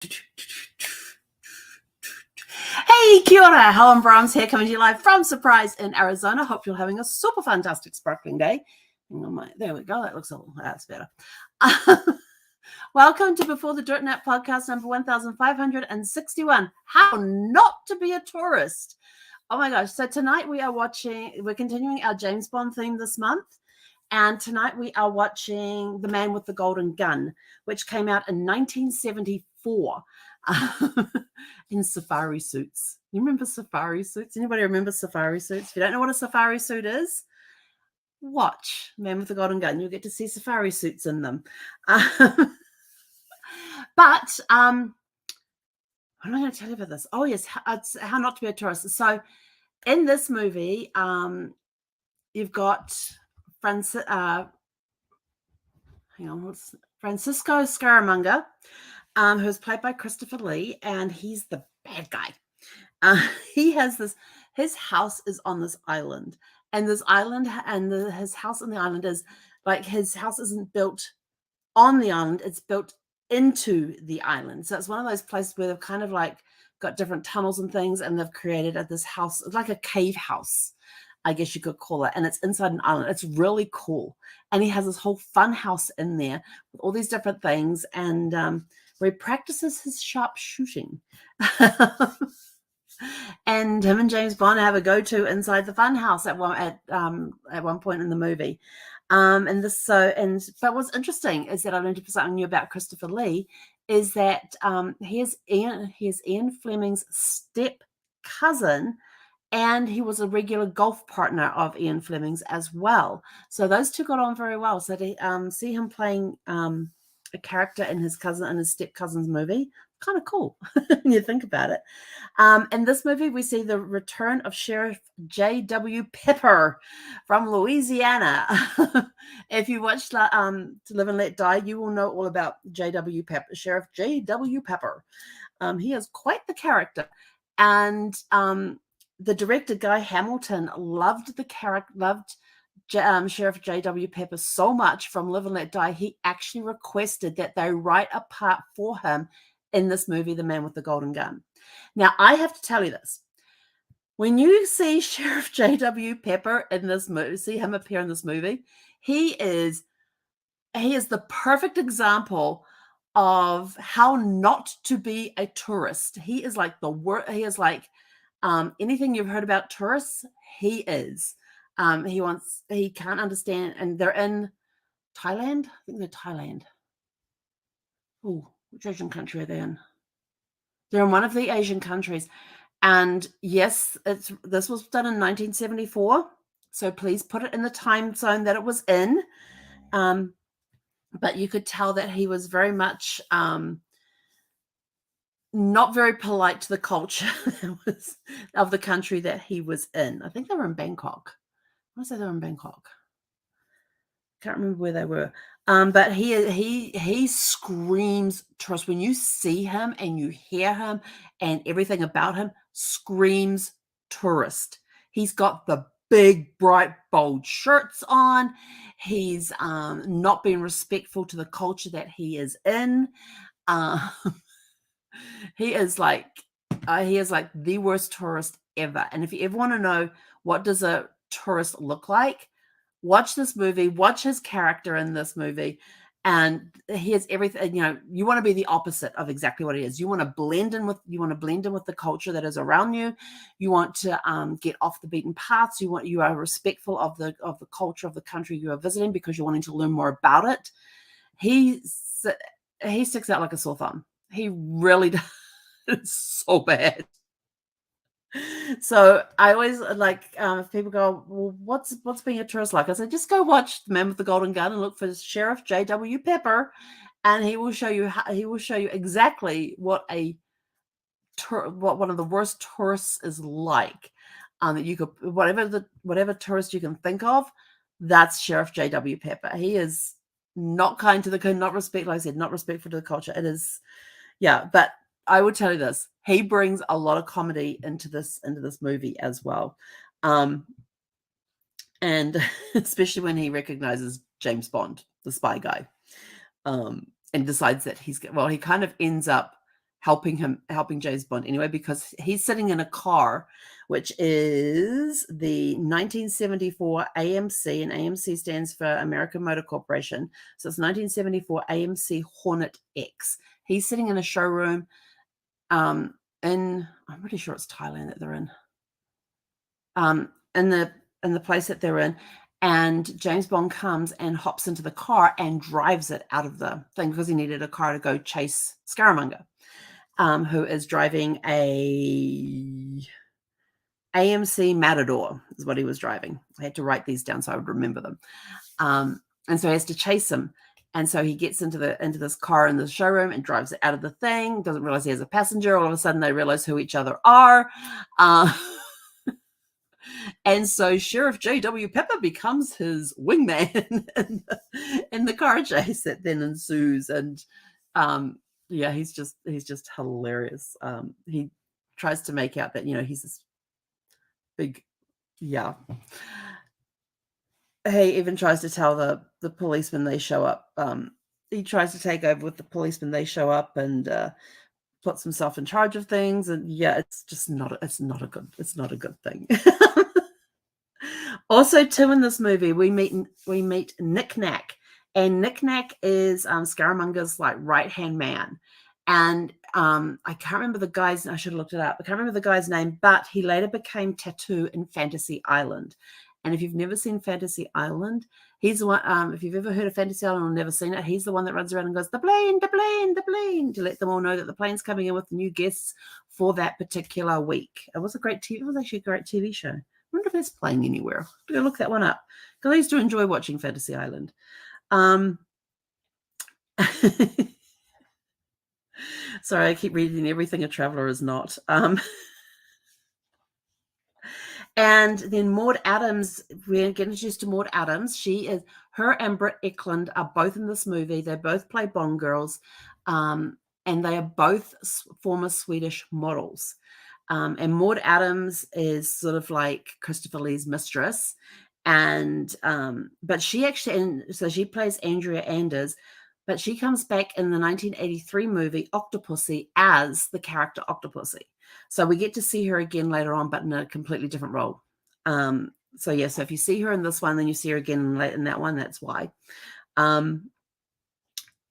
Hey, kia ora. Helen Brahms here, coming to you live from Surprise in Arizona. Hope you're having a super fantastic sparkling day. There we go. That looks that's better. Welcome to Before the Dirt Nap podcast number 1561. How not to be a tourist. Oh my gosh. So tonight we're continuing our James Bond theme this month. And tonight we are watching The Man with the Golden Gun, which came out in 1974 in safari suits. You remember safari suits? Anybody remember safari suits? If you don't know what a safari suit is, watch Man with the Golden Gun. You'll get to see safari suits in them. But what am I going to tell you about this? Oh, yes, How Not to Be a Tourist. So in this movie, you've got Francisco Scaramanga, who's played by Christopher Lee, and he's the bad guy. His house is on this island, and his house on the island is like, his house isn't built on the island, it's built into the island. So it's one of those places where they've kind of like got different tunnels and things, and they've created this house, like a cave house, I guess you could call it, and it's inside an island. It's really cool. And he has this whole fun house in there with all these different things, and where he practices his sharpshooting. And him and James Bond have a go-to inside the fun house at one point in the movie. But what's interesting is that I learned something new about Christopher Lee, is that he is Ian Fleming's step cousin, and he was a regular golf partner of Ian Fleming's as well. So those two got on very well. So to see him playing a character in his step cousin's movie, kind of cool when you think about it. In this movie, we see the return of Sheriff J.W. Pepper from Louisiana. If you watched To Live and Let Die, you will know all about J.W. Pepper, Sheriff J.W. Pepper. He is quite the character. And the director, Guy Hamilton, loved Sheriff J.W. Pepper so much from Live and Let Die, he actually requested that they write a part for him in this movie, The Man with the Golden Gun. Now, I have to tell you this. When you see Sheriff J.W. Pepper in this movie, see him appear in this movie, he is the perfect example of how not to be a tourist. He is like anything you've heard about tourists, he is. He can't understand, and they're in Thailand. I think they're Thailand. Oh, which Asian country are they in? They're in one of the Asian countries. And yes, this was done in 1974. So please put it in the time zone that it was in. But you could tell that he was very much not very polite to the culture of the country that he was in. I think they were in Bangkok. I want to say they were in Bangkok. Can't remember where they were. But he screams tourist. When you see him and you hear him and everything about him screams tourist. He's got the big, bright, bold shirts on. He's not being respectful to the culture that he is in. He is like the worst tourist ever. And if you ever want to know what does a tourist look like, watch this movie, watch his character in this movie, and he has everything. You want to be the opposite of exactly what he is. You want to blend in with the culture that is around you. You want to get off the beaten paths. You are respectful of the culture of the country you are visiting because you're wanting to learn more about it. He sticks out like a sore thumb. He really does. It's so bad. So I always like, if people go, well, what's being a tourist like? I say, just go watch The Man with the Golden Gun and look for Sheriff J.W. Pepper, and he will show you exactly what one of the worst tourists is like. That you could whatever tourist you can think of, that's Sheriff J.W. Pepper. He is not kind to not respectful. Like I said, not respectful to the culture. It is, yeah, but I would tell you this: he brings a lot of comedy into this movie as well, and especially when he recognizes James Bond, the spy guy, and decides that he kind of ends up helping James Bond anyway, because he's sitting in a car, which is the 1974 AMC, and AMC stands for American Motor Corporation. So it's 1974 AMC Hornet X. He's sitting in a showroom I'm pretty sure it's Thailand that they're in. In the place that they're in, and James Bond comes and hops into the car and drives it out of the thing because he needed a car to go chase Scaramanga, who is driving a AMC Matador is what he was driving. I had to write these down so I would remember them. And so he has to chase him. And so he gets into this car in the showroom and drives it out of the thing, doesn't realize he has a passenger. All of a sudden they realize who each other are. And so Sheriff J.W. Pepper becomes his wingman in the car chase that then ensues. And yeah, he's just hilarious. He tries to make out that, he's this big, yeah. He even tries to tell the policemen they show up. He tries to take over with the policemen they show up and puts himself in charge of things. And yeah, it's just not a good thing. Also, too, in this movie, we meet Nick Nack, and Nick Nack is Scaramanga's like right-hand man. And I can't remember the guy's. I should have looked it up. I can't remember the guy's name, but he later became Tattoo in Fantasy Island. And if you've never seen Fantasy Island, he's the one. If you've ever heard of Fantasy Island or never seen it, he's the one that runs around and goes, "The plane, the plane, the plane," to let them all know that the plane's coming in with new guests for that particular week. It was It was actually a great TV show. I wonder if it's playing anywhere. I'm going to look that one up because I used to enjoy watching Fantasy Island. Sorry, I keep reading everything a traveler is not. And then Maud Adams, we get introduced to Maud Adams. Her and Britt Ekland are both in this movie. They both play Bond girls, and they are both former Swedish models. And Maud Adams is sort of like Christopher Lee's mistress. And but she plays Andrea Anders, but she comes back in the 1983 movie Octopussy as the character Octopussy. So we get to see her again later on, but in a completely different role. So if you see her in this one, then you see her again in that one. That's why. And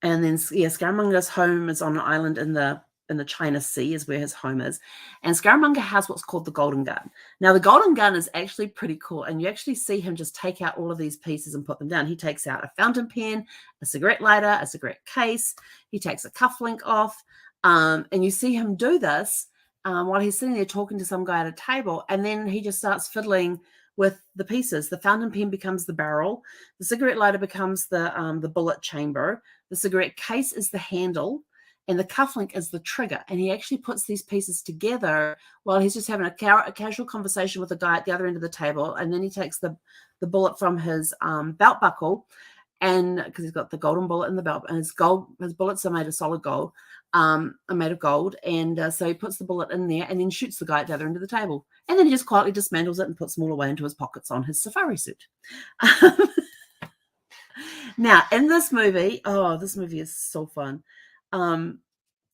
then Scaramanga's home is on an island in the China Sea, is where his home is. And Scaramanga has what's called the Golden Gun. Now, the Golden Gun is actually pretty cool. And you actually see him just take out all of these pieces and put them down. He takes out a fountain pen, a cigarette lighter, a cigarette case. He takes a cufflink off. And you see him do this while he's sitting there talking to some guy at a table. And then he just starts fiddling with the pieces. The fountain pen becomes the barrel. The cigarette lighter becomes the bullet chamber. The cigarette case is the handle. And the cufflink is the trigger. And he actually puts these pieces together while he's just having a casual conversation with a guy at the other end of the table. And then he takes the bullet from his belt buckle, and because he's got the golden bullet in the belt, and his bullets are made of solid gold, are made of gold. And so he puts the bullet in there and then shoots the guy at the other end of the table. And then he just quietly dismantles it and puts them all away into his pockets on his safari suit. Now, in this movie, this movie is so fun.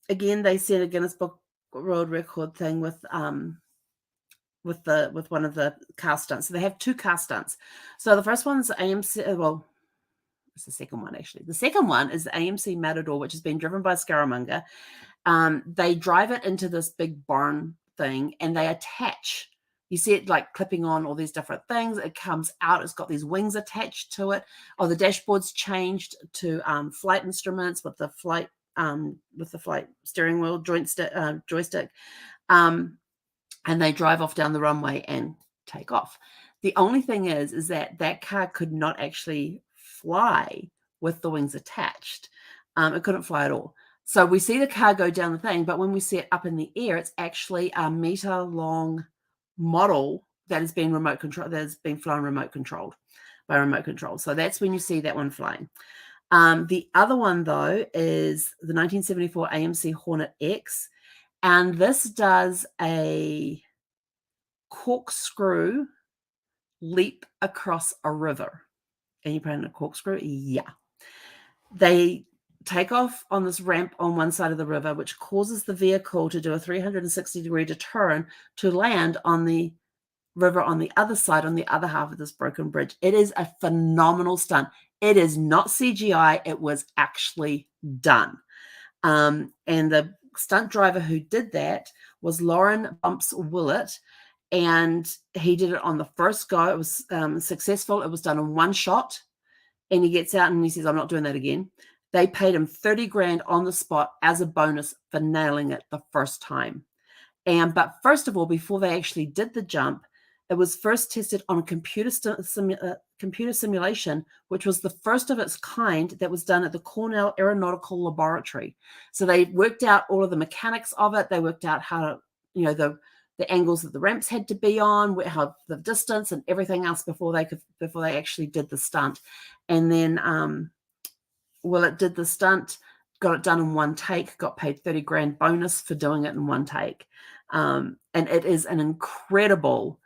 Again, they set a Guinness Book World Record thing with one of the car stunts. So they have two car stunts. So the first one's AMC. Well, it's the second one actually. The second one is the AMC Matador, which has been driven by Scaramanga. They drive it into this big barn thing, and they attach. You see it like clipping on all these different things. It comes out. It's got these wings attached to it. The dashboard's changed to flight instruments with the flight steering wheel joystick. And they drive off down the runway and take off. The only thing is that car could not actually fly with the wings attached. It couldn't fly at all. So we see the car go down the thing, but when we see it up in the air, it's actually a meter-long model that has been flown remote controlled by remote control. So that's when you see that one flying. The other one, though, is the 1974 AMC Hornet X, and this does a corkscrew leap across a river. And you put in a corkscrew? Yeah. They take off on this ramp on one side of the river, which causes the vehicle to do a 360-degree turn to land on the river on the other side, on the other half of this broken bridge. It is a phenomenal stunt. It is not CGI. It was actually done. And the stunt driver who did that was Lauren Bumps Willett, and he did it on the first go. It was successful. It was done in one shot, and he gets out and he says, I'm not doing that again. They paid him 30 grand on the spot as a bonus for nailing it the first time. But first of all, before they actually did the jump, it was first tested on a computer simulation, which was the first of its kind that was done at the Cornell Aeronautical Laboratory. So they worked out all of the mechanics of it. They worked out how, the angles that the ramps had to be on, how the distance and everything else before they actually did the stunt. And then, it did the stunt, got it done in one take, got paid 30 grand bonus for doing it in one take. And it is an incredible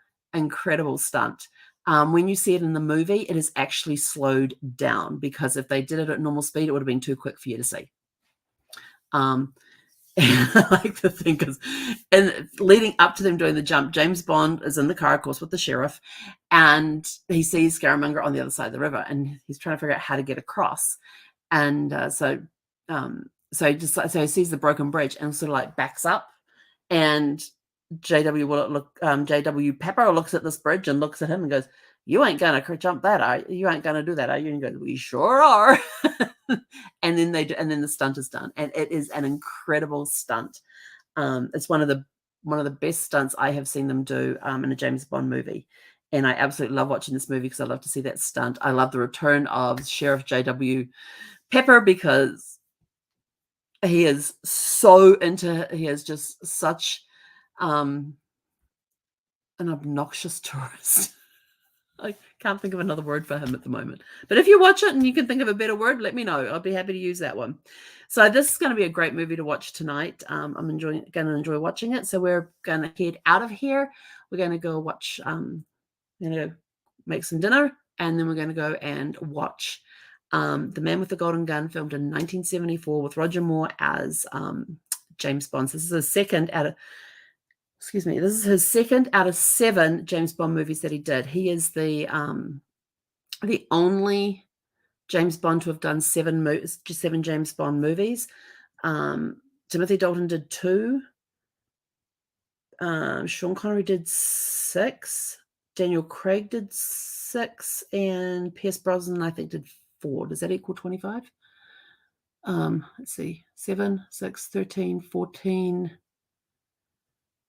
stunt. When you see it in the movie, it is actually slowed down, because if they did it at normal speed, it would have been too quick for you to see. I like to think is, and leading up to them doing the jump, James Bond is in the car, of course, with the sheriff, and he sees Scaramanga on the other side of the river, and he's trying to figure out how to get across. And so he sees the broken bridge and sort of like backs up, and J.W. Pepper looks at this bridge and looks at him and goes, "You ain't gonna jump that, are you? You ain't gonna do that, are you?" And he goes, "We sure are." And then they do, and then the stunt is done, and it is an incredible stunt. It's one of the best stunts I have seen them do in a James Bond movie, and I absolutely love watching this movie because I love to see that stunt. I love the return of Sheriff J.W. Pepper, because he is just such an obnoxious tourist. I can't think of another word for him at the moment. But if you watch it and you can think of a better word, let me know. I'll be happy to use that one. So this is going to be a great movie to watch tonight. I'm going to enjoy watching it. So we're going to head out of here. We're going to go watch, make some dinner, and then we're going to go and watch The Man with the Golden Gun, filmed in 1974 with Roger Moore as James Bond. So this is his second out of 7 James Bond movies that he did. He is the only James Bond to have done 7 James Bond movies. Timothy Dalton did 2. Sean Connery did 6. Daniel Craig did 6, and Pierce Brosnan, I think, did 4. Does that equal 25? Let's see, 7, 6, 13, 14.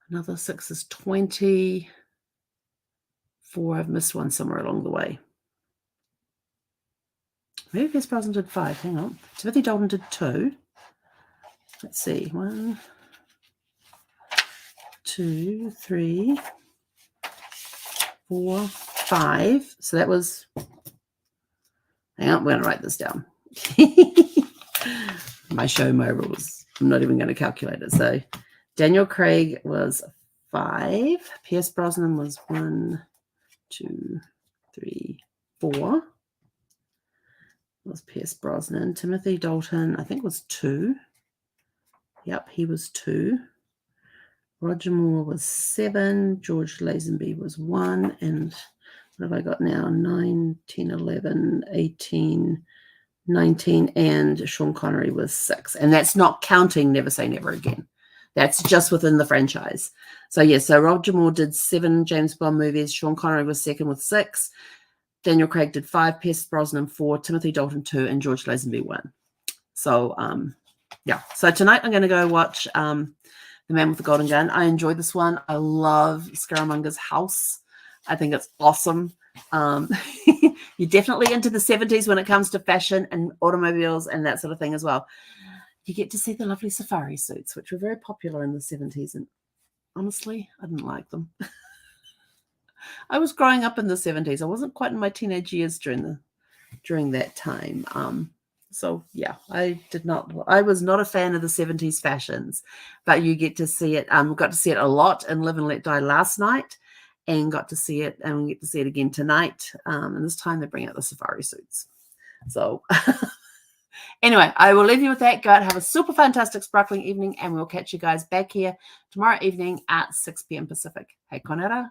Another 6 is 20. 4, I've missed one somewhere along the way. Maybe Pierce Brosnan did 5. Hang on. Timothy Dalton did 2. Let's see. 1, 2, 3, 4, 5. So that was... Hang on, we're going to write this down. My show, my rules. I'm not even going to calculate it. So Daniel Craig was 5. Pierce Brosnan was 1, 2, 3, 4. Was Pierce Brosnan. Timothy Dalton, I think, was 2. Yep, he was 2. Roger Moore was 7. George Lazenby was 1. And what have I got now? 9, 10, 11, 18, 19. And Sean Connery was 6. And that's not counting Never Say Never Again. That's just within the franchise. So, so Roger Moore did 7 James Bond movies. Sean Connery was second with 6. Daniel Craig did 5. Pierce Brosnan 4. Timothy Dalton 2. And George Lazenby 1. So, So tonight I'm going to go watch The Man with the Golden Gun. I enjoyed this one. I love Scaramanga's house. I think it's awesome. You're definitely into the 70s when it comes to fashion and automobiles and that sort of thing as well. You get to see the lovely safari suits, which were very popular in the 70s. And honestly, I didn't like them. I was growing up in the 70s. I wasn't quite in my teenage years during that time. I was not a fan of the 70s fashions, but you get to see it. Got to see it a lot in Live and Let Die last night, and got to see it, and we get to see it again tonight. And this time they bring out the safari suits. So Anyway, I will leave you with that. Go out, have a super fantastic, sparkling evening, and we'll catch you guys back here tomorrow evening at 6 p.m. Pacific. Hey, konera.